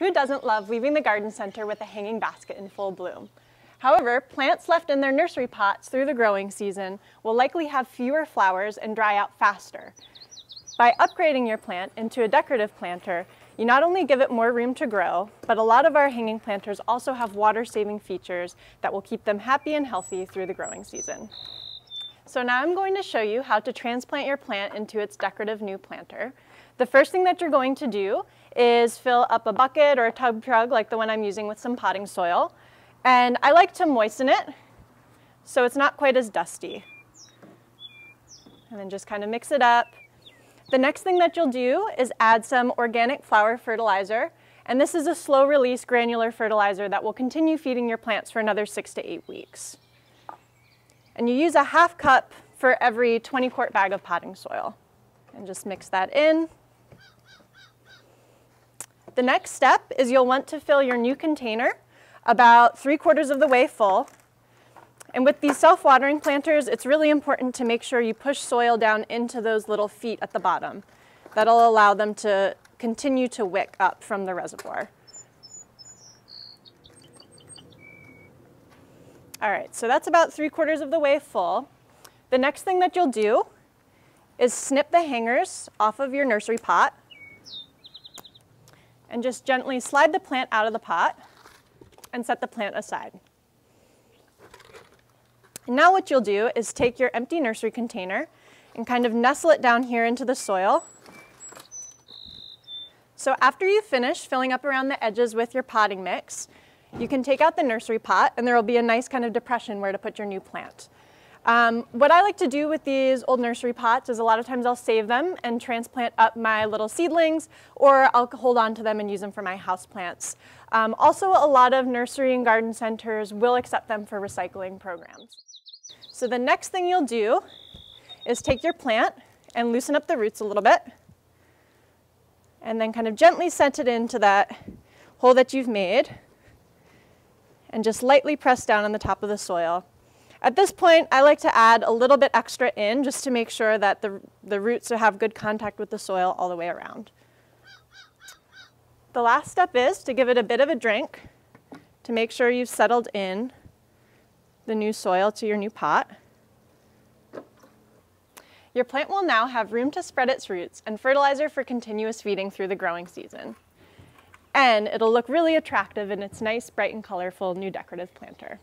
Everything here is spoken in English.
Who doesn't love leaving the garden center with a hanging basket in full bloom? However, plants left in their nursery pots through the growing season will likely have fewer flowers and dry out faster. By upgrading your plant into a decorative planter, you not only give it more room to grow, but a lot of our hanging planters also have water-saving features that will keep them happy and healthy through the growing season. So now I'm going to show you how to transplant your plant into its decorative new planter. The first thing that you're going to do is fill up a bucket or a tub jug like the one I'm using with some potting soil. And I like to moisten it so it's not quite as dusty. And then just kind of mix it up. The next thing that you'll do is add some organic flower fertilizer. And this is a slow release granular fertilizer that will continue feeding your plants for another 6 to 8 weeks. And you use a ½ cup for every 20-quart bag of potting soil. And just mix that in. The next step is you'll want to fill your new container about 3/4 of the way full. And with these self-watering planters, it's really important to make sure you push soil down into those little feet at the bottom. That'll allow them to continue to wick up from the reservoir. All right, so that's about 3/4 of the way full. The next thing that you'll do is snip the hangers off of your nursery pot and just gently slide the plant out of the pot and set the plant aside. And now what you'll do is take your empty nursery container and kind of nestle it down here into the soil. So after you finish filling up around the edges with your potting mix, you can take out the nursery pot and there will be a nice kind of depression where to put your new plant. What I like to do with these old nursery pots is a lot of times I'll save them and transplant up my little seedlings, or I'll hold on to them and use them for my houseplants. Also, a lot of nursery and garden centers will accept them for recycling programs. So the next thing you'll do is take your plant and loosen up the roots a little bit, and then kind of gently set it into that hole that you've made, and just lightly press down on the top of the soil. At this point, I like to add a little bit extra in just to make sure that the roots have good contact with the soil all the way around. The last step is to give it a bit of a drink to make sure you've settled in the new soil to your new pot. Your plant will now have room to spread its roots and fertilizer for continuous feeding through the growing season. And it'll look really attractive in its nice, bright and colorful new decorative planter.